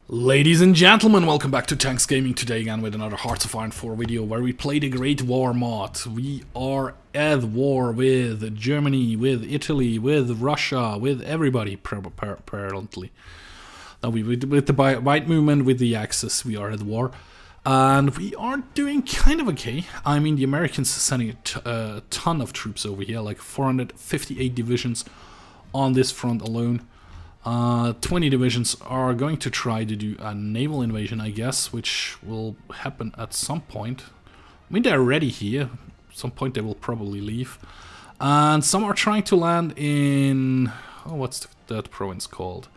Ladies and gentlemen, welcome back to Tanks Gaming. Today again with another Hearts of Iron 4 video where we play the Great War mod. We are at war with Germany, with Italy, with Russia, with everybody apparently. Now with the white movement, with the Axis, we are at war. And we are doing kind of okay. I mean, the Americans are sending a ton of troops over here, like 458 divisions on this front alone. 20 divisions are going to try to do a naval invasion, I guess, which will happen at some point. I mean, they're already here. At some point they will probably leave. And some are trying to land in... oh, what's that province called?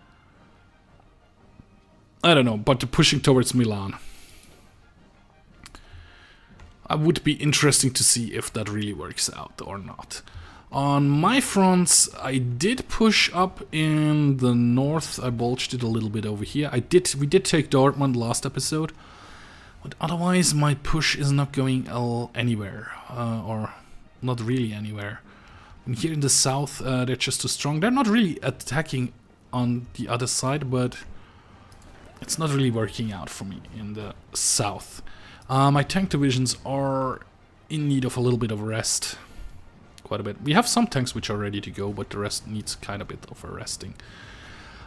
I don't know, but they're pushing towards Milan. It would be interesting to see if that really works out or not. On my fronts, I did push up in the north. I bulged it a little bit over here. We did take Dortmund last episode, but otherwise my push is not going anywhere, or not really anywhere. And here in the south, they're just too strong. They're not really attacking on the other side, but it's not really working out for me in the south. My tank divisions are in need of a little bit of rest. Quite a bit. We have some tanks which are ready to go, but the rest needs kind of a bit of a resting.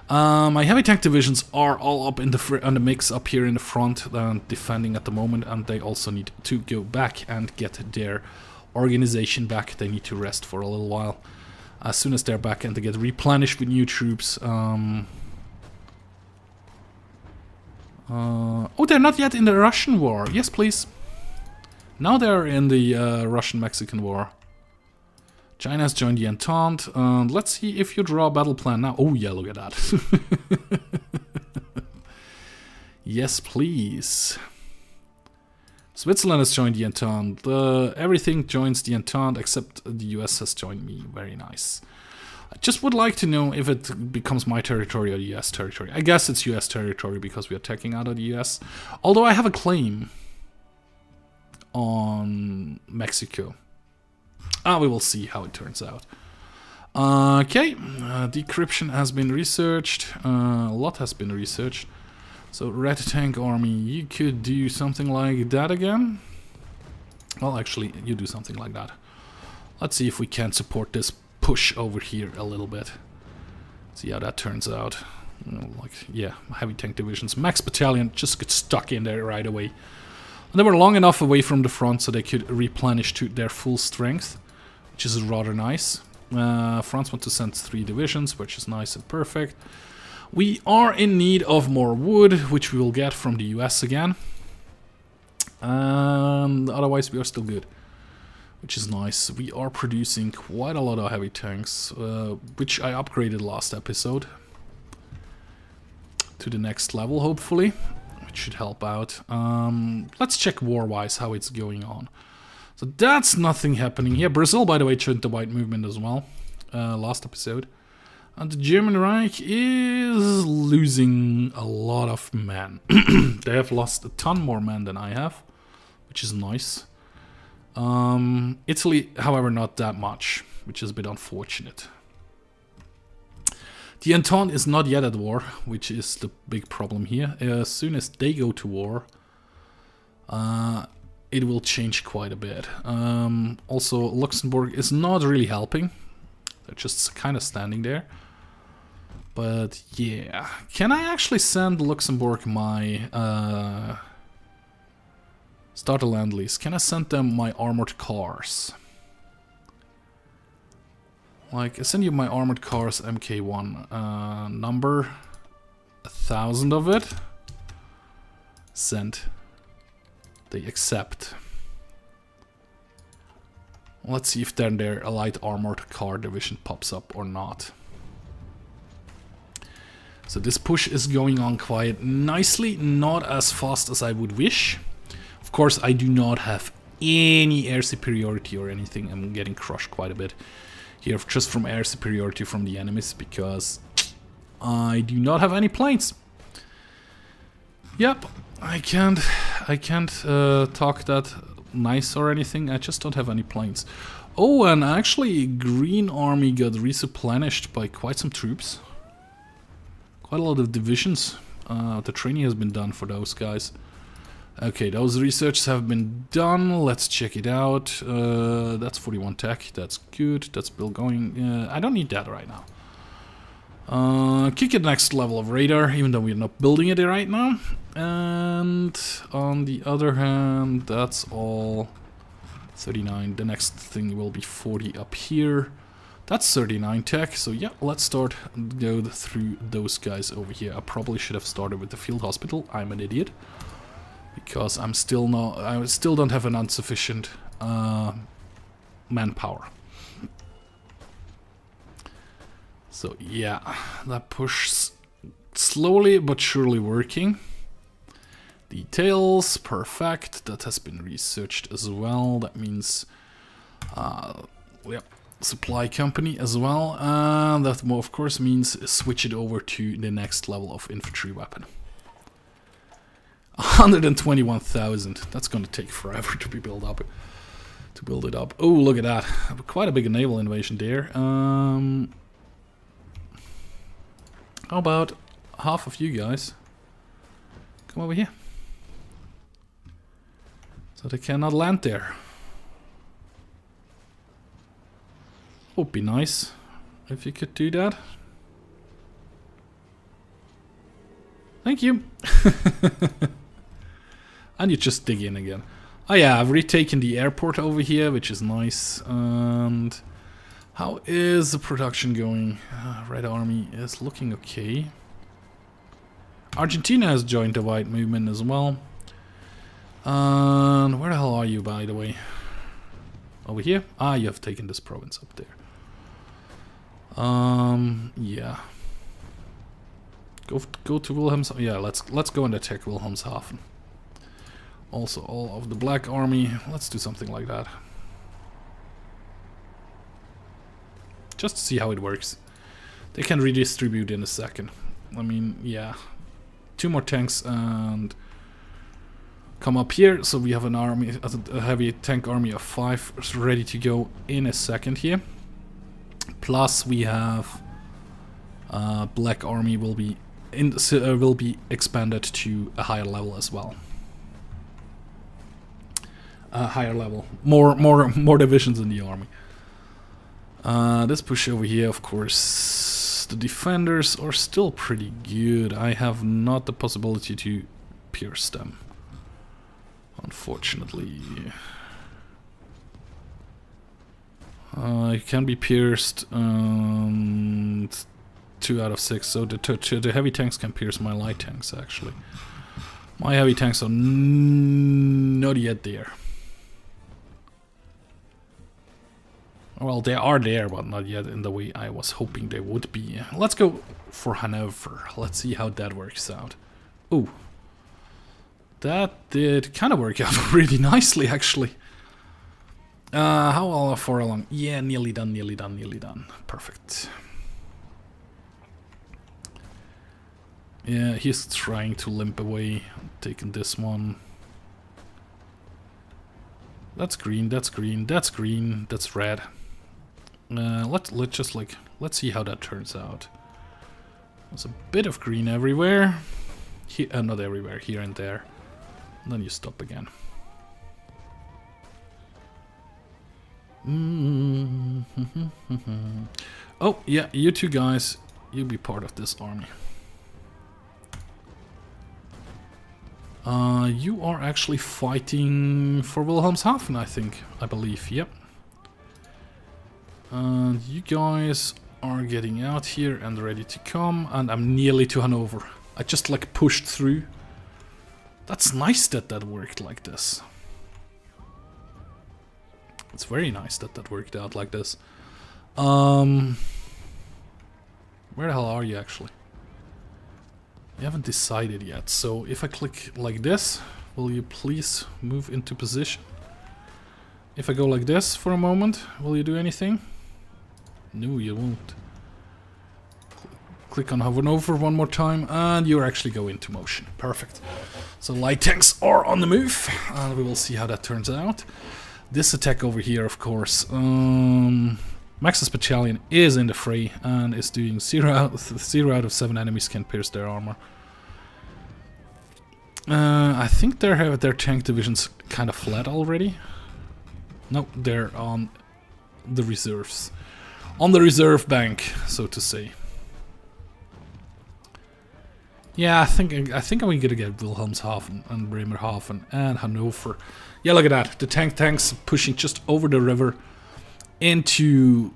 My heavy tank divisions are all up in the mix up here in the front, defending at the moment, and they also need to go back and get their organization back. They need to rest for a little while. As soon as they're back and they get replenished with new troops. Oh, they're not yet in the Russian war. Yes, please. Now they're in the Russian-Mexican war. China has joined the Entente. Let's see if you draw a battle plan now. Oh yeah, look at that. Yes, please. Switzerland has joined the Entente. Everything joins the Entente except the US has joined me. Very nice. I just would like to know if it becomes my territory or the US territory. I guess it's US territory because we are attacking out of the US. Although I have a claim on Mexico. We will see how it turns out. Okay, decryption has been researched. A lot has been researched. So, Red Tank Army, you could do something like that again. Well, actually, you do something like that. Let's see if we can support this push over here a little bit. See how that turns out. Like, yeah, heavy tank divisions. Max Battalion just get stuck in there right away. And they were long enough away from the front so they could replenish to their full strength, which is rather nice. France want to send 3 divisions, which is nice and perfect. We are in need of more wood, which we will get from the US again. And otherwise we are still good, which is nice. We are producing quite a lot of heavy tanks, which I upgraded last episode to the next level, hopefully. Which should help out. Let's check war-wise how it's going on. So that's nothing happening here. Brazil, by the way, joined the white movement as well, last episode. And the German Reich is losing a lot of men. They have lost a ton more men than I have, which is nice. Italy, however, not that much, which is a bit unfortunate. The Entente is not yet at war, which is the big problem here. As soon as they go to war, it will change quite a bit. Also, Luxembourg is not really helping. They're just kind of standing there. But yeah, can I actually send Luxembourg my start a land lease? Can I send them my armored cars? Like, I send you my armored cars MK1 number, 1,000 of it. Sent. They accept. Let's see if then their light armored car division pops up or not. So this push is going on quite nicely, not as fast as I would wish. Of course, I do not have any air superiority or anything. I'm getting crushed quite a bit here just from air superiority from the enemies because I do not have any planes. Yep, I can't talk that nice or anything. I just don't have any planes. Oh, and actually Green Army got replenished by quite some troops. Quite a lot of divisions. The training has been done for those guys. Okay, those researches have been done. Let's check it out. That's 41 tech. That's good. That's still going. I don't need that right now. Kick it next level of radar, even though we're not building it right now. And on the other hand, that's all 39. The next thing will be 40 up here. That's 39 tech. So yeah, let's start go through those guys over here. I probably should have started with the field hospital. I'm an idiot. Because I still don't have an insufficient manpower. So yeah, that push slowly but surely working. Details, perfect. That has been researched as well. That means, supply company as well. And that of course means switch it over to the next level of infantry weapon. 121,000. That's going to take forever to be built up. To build it up. Oh, look at that! Quite a big naval invasion there. How about half of you guys come over here? So they cannot land there. Would be nice if you could do that. Thank you. And you just dig in again. Oh yeah, I've retaken the airport over here, which is nice. And how is the production going? Red Army is looking okay. Argentina has joined the white movement as well. And where the hell are you, by the way? Over here? Ah, you have taken this province up there. Yeah. Go to Wilhelmshaven. Yeah, let's go and attack Wilhelmshaven. Also, all of the Black Army. Let's do something like that. Just to see how it works. They can redistribute in a second. I mean, yeah. 2 more tanks and come up here. So we have an army, a heavy tank army of 5 ready to go in a second here. Plus we have Black Army will be expanded to a higher level as well. Higher level, more divisions in the army. This push over here, of course, the defenders are still pretty good. I have not the possibility to pierce them, unfortunately. It can be pierced. 2 out of 6. So the heavy tanks can pierce my light tanks. Actually, my heavy tanks are not yet there. Well, they are there, but not yet in the way I was hoping they would be. Let's go for Hanover. Let's see how that works out. Ooh. That did kind of work out really nicely, actually. How far along? Yeah, nearly done, nearly done, nearly done. Perfect. Yeah, he's trying to limp away. Taking this one. That's green, that's green, that's green, that's red. Let's see how that turns out. There's a bit of green everywhere. Here, not everywhere, here and there. And then you stop again. Oh yeah, you two guys, you'll be part of this army. You are actually fighting for Wilhelmshaven, I believe, yep. And you guys are getting out here and ready to come, and I'm nearly to Hanover. I just like pushed through. That's nice that that worked like this. It's very nice that that worked out like this. Where the hell are you actually? You haven't decided yet, so if I click like this, will you please move into position? If I go like this for a moment, will you do anything? No, you won't. Click on Hanover one more time, and you actually go into motion. Perfect. So light tanks are on the move, and we will see how that turns out. This attack over here, of course, Max's battalion is in the fray and is doing 0 out of 7 enemies can pierce their armor. I think their tank division's kind of flat already. No, they're on the reserves. On the reserve bank, so to say. Yeah, I think I'm gonna get Wilhelmshaven and Bremerhaven and Hanover. Yeah, look at that. The tanks pushing just over the river into,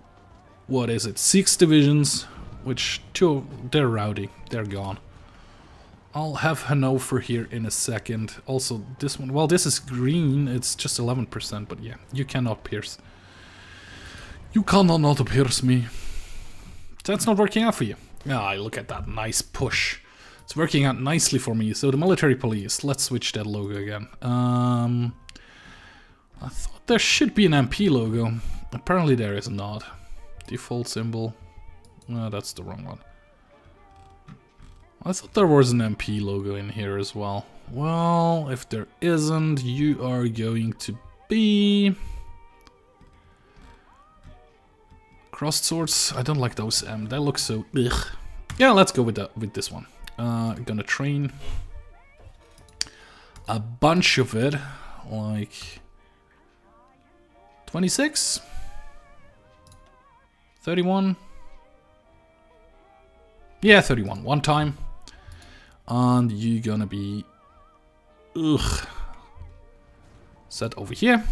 what is it, 6 divisions, which they're routing. They're gone. I'll have Hanover here in a second. Also, this one, well, this is green. It's just 11%, but yeah, you cannot pierce. You cannot pierce me. That's not working out for you. Ah, look at that nice push. It's working out nicely for me. So the military police, let's switch that logo again. I thought there should be an MP logo. Apparently there is not. Default symbol. No, that's the wrong one. I thought there was an MP logo in here as well. Well, if there isn't, you are going to be... Crossed swords. I don't like those. They look so... Ugh. Yeah, let's go with this one. Gonna train a bunch of it, like 26, 31. Yeah, 31. One time. And you're gonna be set over here.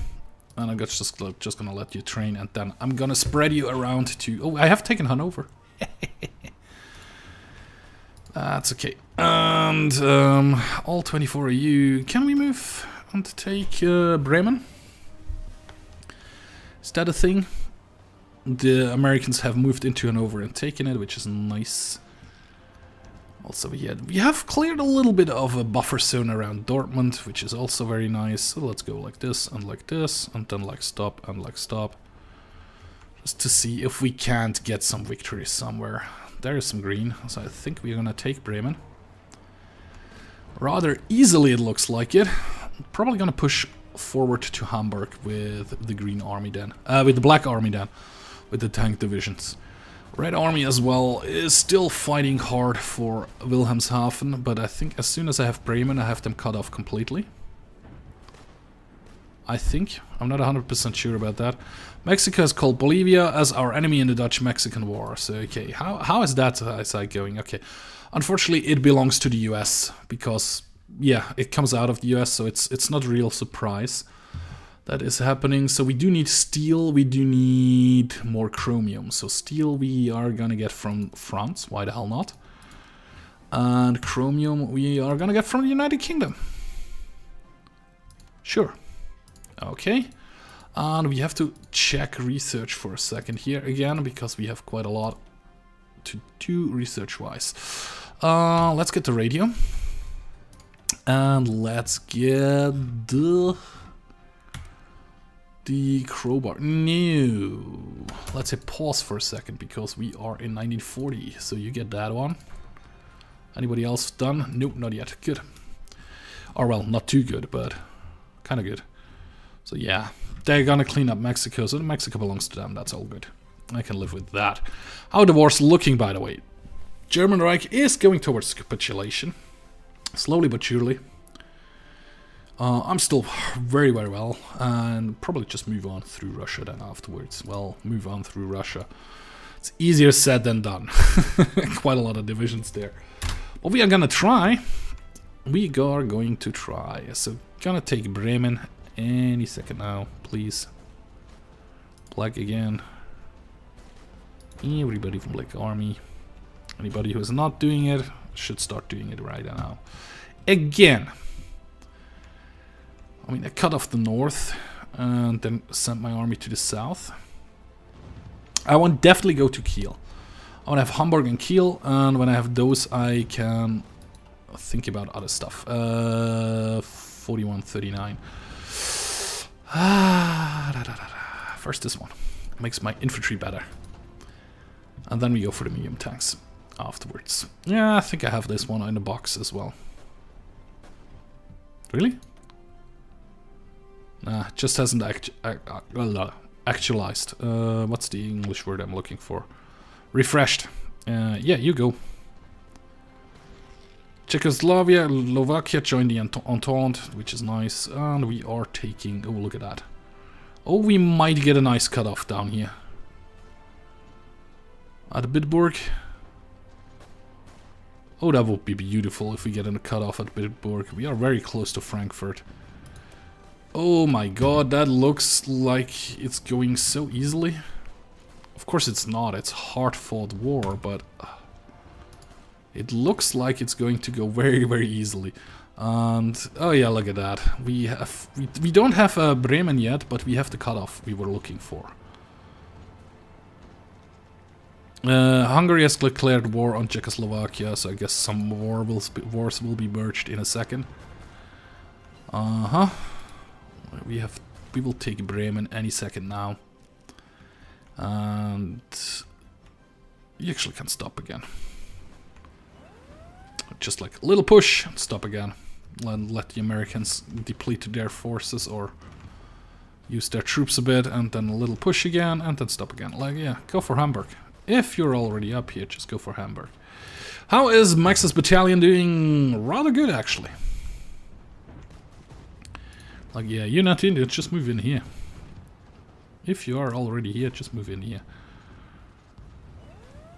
And I'm just gonna let you train, and then I'm gonna spread you around to... Oh, I have taken Hanover. That's okay. And all 24 of you... Can we move on to take Bremen? Is that a thing? The Americans have moved into Hanover and taken it, which is nice. Also, we have cleared a little bit of a buffer zone around Dortmund, which is also very nice. So let's go like this, and then like stop, and like stop. Just to see if we can't get some victory somewhere. There is some green, so I think we're gonna take Bremen. Rather easily, it looks like it. Probably gonna push forward to Hamburg with the green army then. With the black army then. With the tank divisions. Red Army as well is still fighting hard for Wilhelmshaven, but I think as soon as I have Bremen, I have them cut off completely. I think. I'm not 100% sure about that. Mexico has called Bolivia as our enemy in the Dutch-Mexican War. So, okay, how is that side going? Okay, unfortunately, it belongs to the US because, yeah, it comes out of the US, so it's not a real surprise that is happening. So we do need steel, we do need more chromium. So steel we are gonna get from France, why the hell not? And chromium we are gonna get from the United Kingdom. Sure. Okay. And we have to check research for a second here again, because we have quite a lot to do research-wise. Let's get the radio. And let's get the crowbar. No. Let's say pause for a second, because we are in 1940. So you get that one. Anybody else done? Nope, not yet. Good. Or well, not too good, but kind of good. So yeah, they're gonna clean up Mexico, so Mexico belongs to them, that's all good. I can live with that. How are the war's looking, by the way? German Reich is going towards capitulation. Slowly but surely. I'm still very, very well, and probably just move on through Russia then afterwards. Well, move on through Russia. It's easier said than done. Quite a lot of divisions there. But we are gonna try. We are going to try. So, gonna take Bremen any second now, please. Black again. Everybody from Black Army. Anybody who is not doing it should start doing it right now. Again. I mean, I cut off the north and then sent my army to the south. I want definitely go to Kiel. I want to have Hamburg and Kiel, and when I have those, I can think about other stuff. 4139. First this one. Makes my infantry better. And then we go for the medium tanks afterwards. Yeah, I think I have this one in the box as well. Really? Nah, just hasn't actualized. What's the English word I'm looking for? Refreshed. Yeah, you go. Czechoslovakia, Slovakia joined the Entente, which is nice. And we are taking... Oh, look at that. Oh, we might get a nice cutoff down here. At Bitburg. Oh, that would be beautiful if we get a cutoff at Bitburg. We are very close to Frankfurt. Oh my god, that looks like it's going so easily. Of course it's not, it's hard-fought war, but... it looks like it's going to go very, very easily. And... oh yeah, look at that. We don't have Bremen yet, but we have the cutoff we were looking for. Hungary has declared war on Czechoslovakia, so I guess some wars will be merged in a second. We will take Bremen any second now. And you actually can stop again. Just like a little push, stop again. Let the Americans deplete their forces or use their troops a bit, and then a little push again, and then stop again. Like, yeah, go for Hamburg. If you're already up here, just go for Hamburg. How is Max's battalion doing? Rather good, actually. Like, yeah, you're not in it, just move in here. If you are already here, just move in here.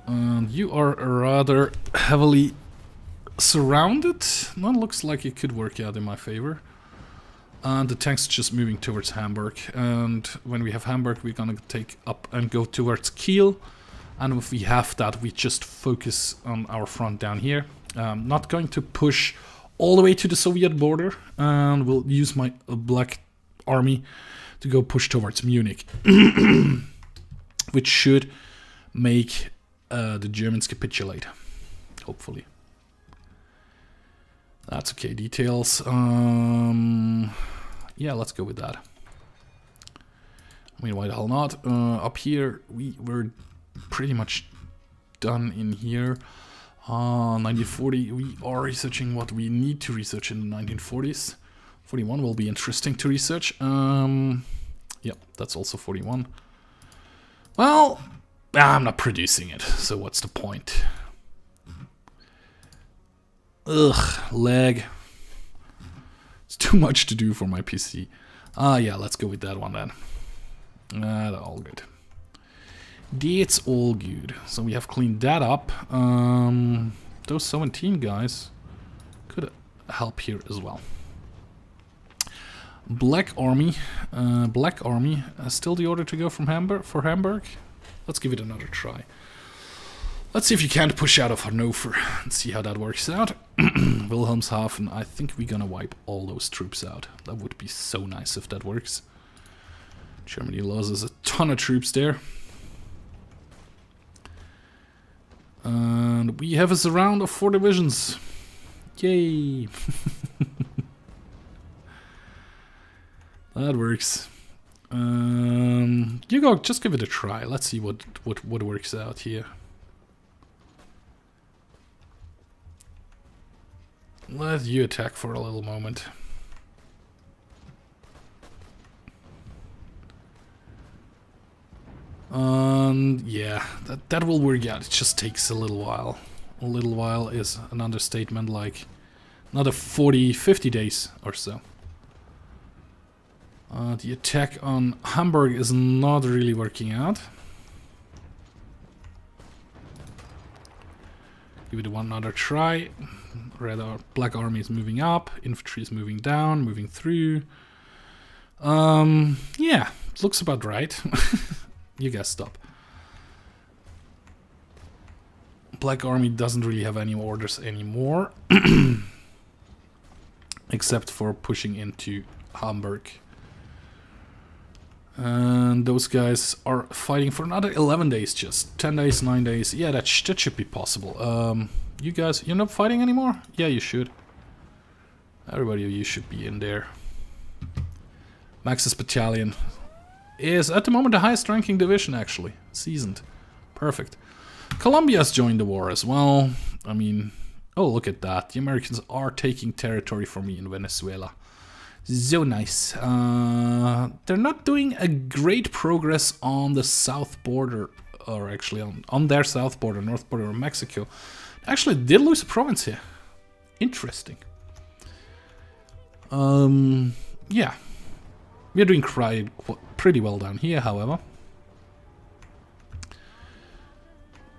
And you are rather heavily surrounded. That looks like it could work out in my favor. And the tank's just moving towards Hamburg. And when we have Hamburg, we're gonna take up and go towards Kiel. And if we have that, we just focus on our front down here. Not going to push all the way to the Soviet border. And we'll use my Black Army to go push towards Munich. Which should make the Germans capitulate. Hopefully. That's okay, details. Yeah, let's go with that. I mean, why the hell not? Up here, we were pretty much done in here. 1940, we are researching what we need to research in the 1940s. 41 will be interesting to research. Yep, that's also 41. Well, I'm not producing it, so what's the point? Ugh, lag. It's too much to do for my PC. Yeah, let's go with that one then. All good. That's all good. So we have cleaned that up. Those 17 guys could help here as well. Black Army. Still the order to go from Hamburg? Let's give it another try. Let's see if you can't push out of Hanover and see how that works out. Wilhelmshaven, I think we're gonna wipe all those troops out. That would be so nice if that works. Germany loses a ton of troops there. And we have a surround of 4 divisions. Yay! That works. You go, just give it a try. Let's see what works out here. Let you attack for a little moment. Yeah, that will work out. It just takes a little while. A little while is an understatement, like another 40-50 days or so. The attack on Hamburg is not really working out. Give it another try. Rather, Black Army is moving up, infantry is moving down, moving through. Yeah, looks about right. You guys stop. Black Army doesn't really have any orders anymore. Except for pushing into Hamburg. And those guys are fighting for another 11 days just. 10 days, 9 days. Yeah, that should be possible. You guys, you're not fighting anymore? Yeah, you should. Everybody of you should be in there. Max's battalion is at the moment the highest ranking division, actually. Seasoned. Perfect. Colombia's joined the war as well. I mean, oh, look at that. The Americans are taking territory from me in Venezuela. So nice. They're not doing a great progress on the south border, or actually on their south border, north border of Mexico. Actually did lose a province here. Interesting. Yeah. We're doing pretty well down here, however.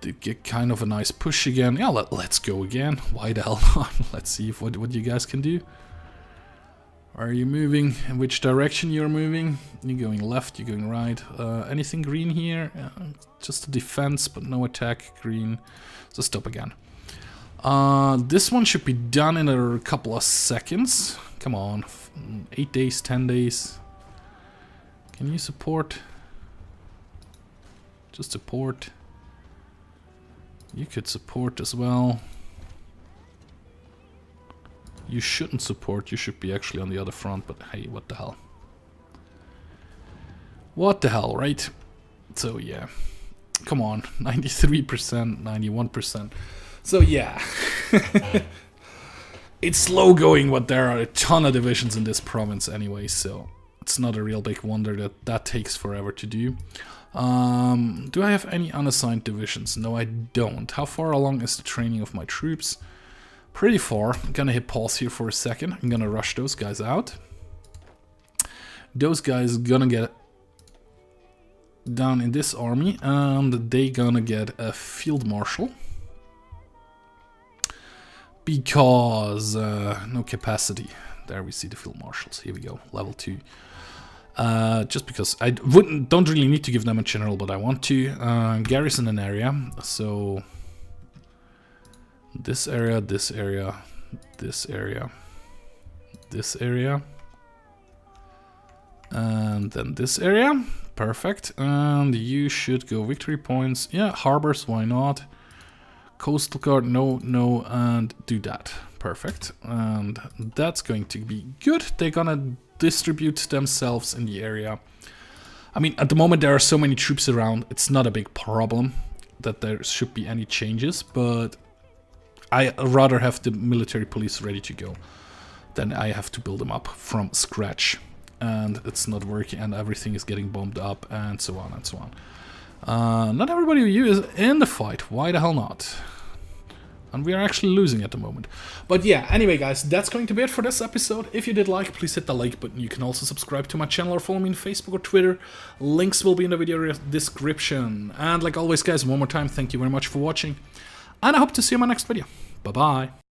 Did get kind of a nice push again. Yeah, let's go again. Why the hell not? Let's see what you guys can do. Are you moving? In which direction you're moving? You're going left, you're going right. Anything green here? Just a defense, but no attack. Green. So stop again. This one should be done in a couple of seconds. Come on. 8 days, 10 days. Can you support? Just support. You could support as well. You shouldn't support, you should be actually on the other front, but hey, what the hell. What the hell, right? So yeah. Come on, 93%, 91%. So yeah. It's slow going, but there are a ton of divisions in this province anyway, so it's not a real big wonder that that takes forever to do. Do I have any unassigned divisions? No, I don't. How far along is the training of my troops? Pretty far. I'm gonna hit pause here for a second. I'm gonna rush those guys out. Those guys gonna get down in this army, and they gonna get a field marshal. Because no capacity. There we see the field marshals. Here we go, level 2. Just because I don't really need to give them a general, but I want to garrison an area. So this area, this area, this area, this area, and then this area. Perfect. And you should go victory points. Yeah, harbors, why not? Coastal guard, no, no, and do that. Perfect. And that's going to be good. They're gonna distribute themselves in the area. I mean, at the moment there are so many troops around, it's not a big problem that there should be any changes, but I rather have the military police ready to go than I have to build them up from scratch. And it's not working, and everything is getting bombed up, and so on and so on. Not everybody of you is in the fight. Why the hell not? And we are actually losing at the moment. But yeah, anyway guys, that's going to be it for this episode. If you did like, please hit the like button. You can also subscribe to my channel or follow me on Facebook or Twitter. Links will be in the video description. And like always guys, one more time, thank you very much for watching. And I hope to see you in my next video. Bye bye.